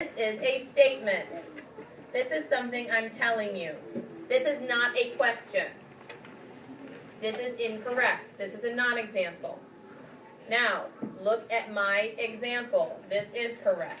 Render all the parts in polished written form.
This is a statement. This is something I'm telling you. This is not a question. This is incorrect. This is a non-example. Now, look at my example. This is correct.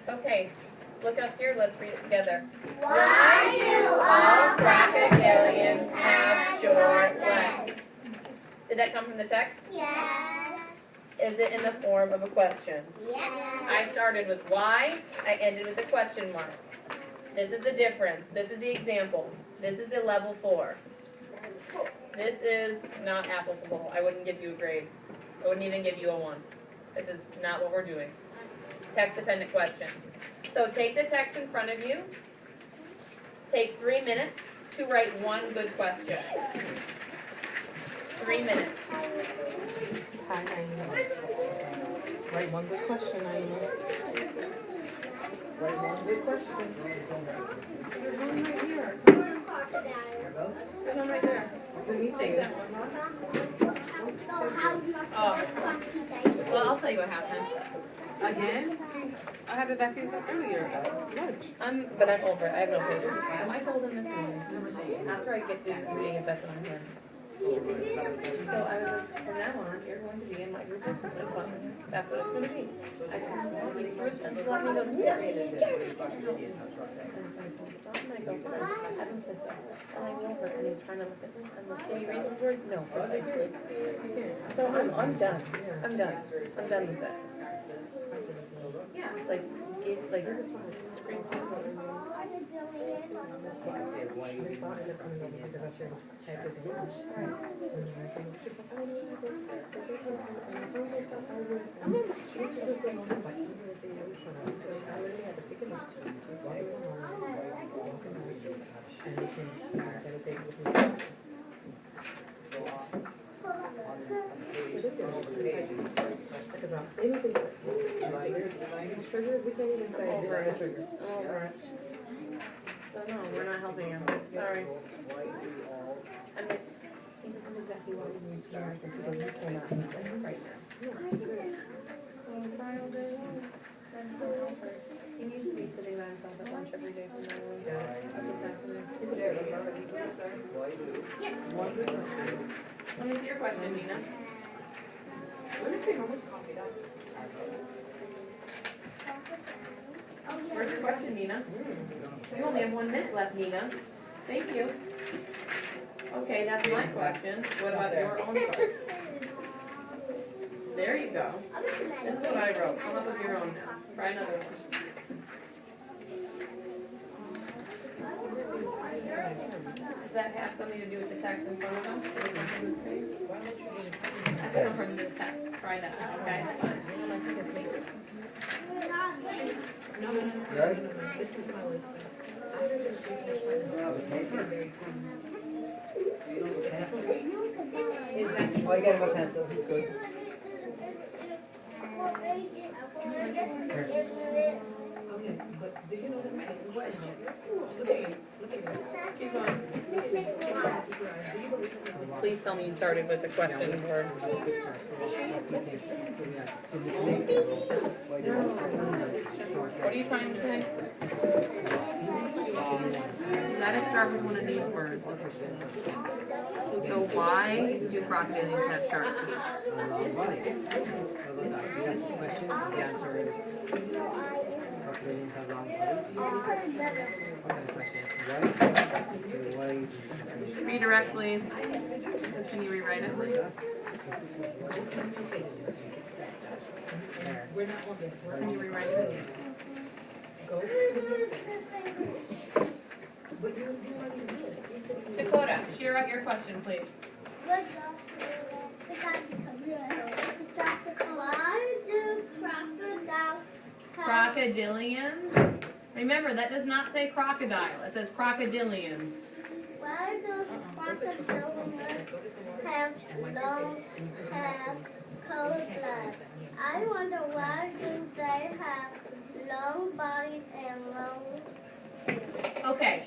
Okay, look up here, let's read it together. Why do all crocodilians have short legs? Did that come from the text? Yes. Is it in the form of a question? Yes. I started with why, I ended with a question mark. This is the difference. This is the example. This is the level 4. This is not applicable. I wouldn't give you a grade. I wouldn't even give you a 1. This is not what we're doing. Text-dependent questions. So take the text in front of you. Take 3 minutes to write one good question. 3 minutes. Hi, Naima. Write one good question, Naima. Write one good question. There's one right here. There's one right there. Take that one. Oh. Well, I'll tell you what happened. Again? I had it back here earlier at lunch. But I'm over it. I have no patience. I told him this morning. After I get the reading assessment, I'm done. So I was like, from now on, you're going to be in my group of fun. That's what it's going to be. I told him, he threw his pencil at me and goes, yeah. And I was like, well, stop. And I go, I haven't said that. And I go over and he's trying to look at this. I'm like, can you read those words? No, precisely. So I'm done. I'm done. I'm done with that. Yeah, like screen. That's why I said, why you thought it coming over because I should type his English. Sugars, we can't even say Over it. sugar. Over it. So no, we're not helping him. Sorry. I mean, see, this is exactly what we need to do because we cannot do this right now. So try all day long. That's not helping. He needs to be sitting by himself at lunch every day from now on. That's exactly it. Let me see your question, Nina. Let me see how much coffee that. Where's your question, Nina? You only have 1 minute left, Nina. Thank you. Okay, that's my question. What about your own question? There you go. This is what I wrote. Come up with your own now. Try another one. Does that have something to do with the text in front of us? That's come from this text. Try that, okay? No. This is how it's been. Oh, I got him a pencil. He's good. Okay, but do you know the question? Look at me. Keep going. Please tell me you started with a question or... What are you trying to say? You gotta start with one of these words. So why do crocodilians have sharp teeth? Yes, the question, the answer is crocodilians have long legs. Okay, question. Why? Redirect, please. Can you rewrite it, please? We're not on this. Can you rewrite it? Go. But you already did it. Dakota, share out your question, please. Why do crocodiles have Crocodilians? Remember, that does not say crocodile. It says crocodilians. Why those crocodiles have cold blood? I wonder why do they have long bodies and long. Okay,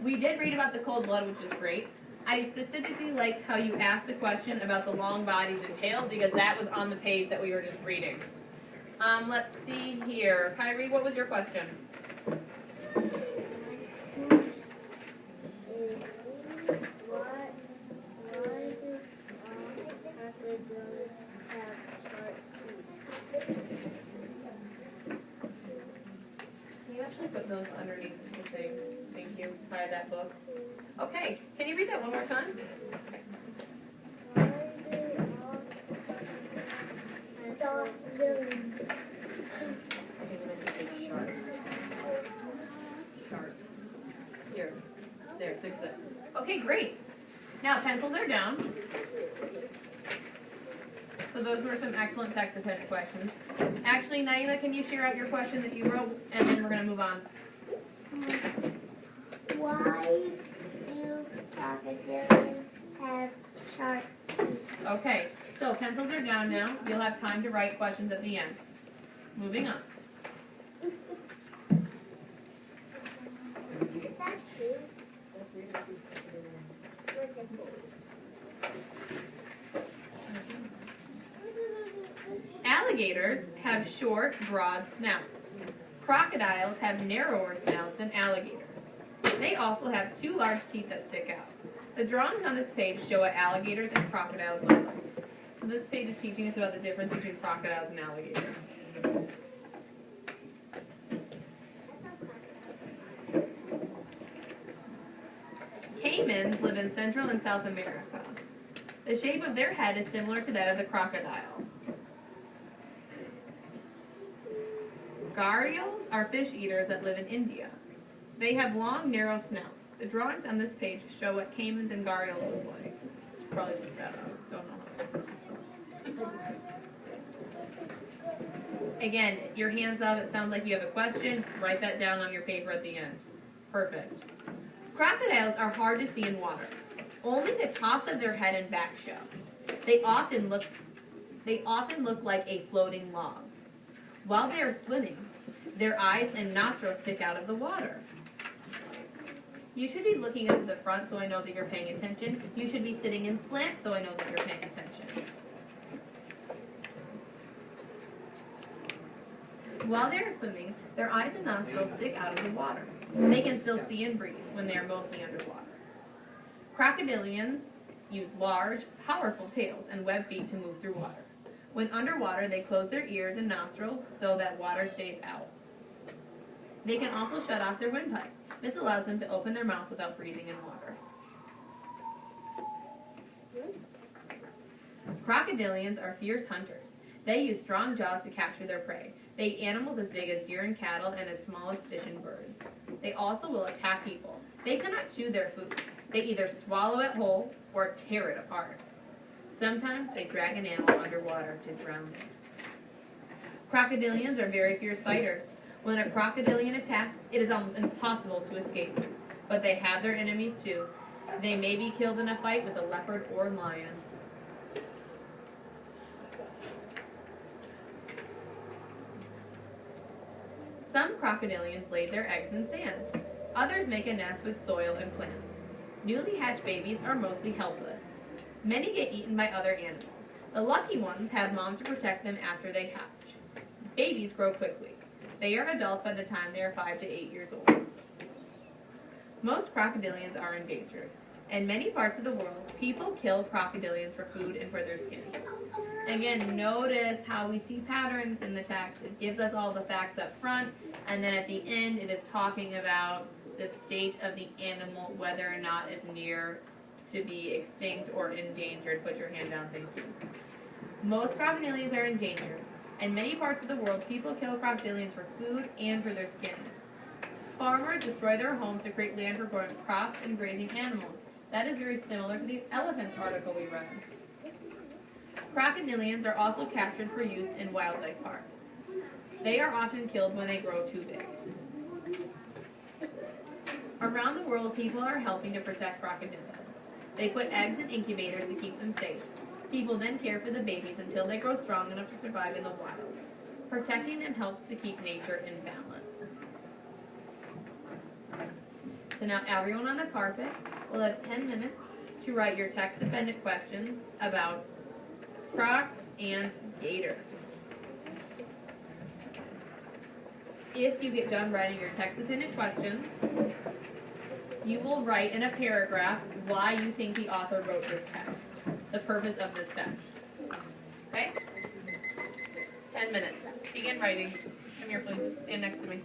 we did read about the cold blood, which is great. I specifically like how you asked a question about the long bodies and tails because that was on the page that we were just reading. Let's see here. Kyrie, what was your question? Can you actually put those underneath the thing? Thank you. By that book. Okay, can you read that one more time? Okay, we meant to say sharp. Sharp. Here. There, fix it. Okay, great. Now, pencils are down. So those were some excellent text dependent questions. Actually, Naima, can you share out your question that you wrote, and then we're going to move on. Why do crocodiles have sharp teeth? Okay, so pencils are down now. You'll have time to write questions at the end. Moving on. That's cute. Alligators have short, broad snouts. Crocodiles have narrower snouts than alligators. They also have two large teeth that stick out. The drawings on this page show what alligators and crocodiles look like. So this page is teaching us about the difference between crocodiles and alligators. Caimans live in Central and South America. The shape of their head is similar to that of the crocodile. Gharials are fish eaters that live in India. They have long, narrow snouts. The drawings on this page show what caimans and gharials look like. Should probably look that up. Don't know how to. Again, your hands up. It sounds like you have a question. Write that down on your paper at the end. Perfect. Crocodiles are hard to see in water. Only the tops of their head and back show. They often look like a floating log. While they are swimming, their eyes and nostrils stick out of the water. You should be looking up to the front so I know that you're paying attention. You should be sitting in slant so I know that you're paying attention. While they are swimming, their eyes and nostrils stick out of the water. They can still see and breathe when they are mostly underwater. Crocodilians use large, powerful tails and webbed feet to move through water. When underwater, they close their ears and nostrils so that water stays out. They can also shut off their windpipe. This allows them to open their mouth without breathing in water. Crocodilians are fierce hunters. They use strong jaws to capture their prey. They eat animals as big as deer and cattle and as small as fish and birds. They also will attack people. They cannot chew their food. They either swallow it whole or tear it apart. Sometimes they drag an animal underwater to drown it. Crocodilians are very fierce fighters. When a crocodilian attacks, it is almost impossible to escape. But they have their enemies too. They may be killed in a fight with a leopard or lion. Some crocodilians lay their eggs in sand. Others make a nest with soil and plants. Newly hatched babies are mostly helpless. Many get eaten by other animals. The lucky ones have moms to protect them after they hatch. Babies grow quickly. They are adults by the time they are 5 to 8 years old. Most crocodilians are endangered. In many parts of the world, people kill crocodilians for food and for their skins. Again, notice how we see patterns in the text. It gives us all the facts up front, and then at the end it is talking about the state of the animal, whether or not it's near to be extinct or endangered. Put your hand down, thank you. Most crocodilians are endangered. In many parts of the world, people kill crocodilians for food and for their skins. Farmers destroy their homes to create land for growing crops and grazing animals. That is very similar to the elephants article we read. Crocodilians are also captured for use in wildlife parks. They are often killed when they grow too big. Around the world, people are helping to protect crocodilians. They put eggs in incubators to keep them safe. People then care for the babies until they grow strong enough to survive in the wild. Protecting them helps to keep nature in balance. So now everyone on the carpet will have 10 minutes to write your text-dependent questions about crocs and gators. If you get done writing your text-dependent questions, you will write in a paragraph why you think the author wrote this text, the purpose of this text. Okay? 10 minutes. Begin writing. Come here, please. Stand next to me.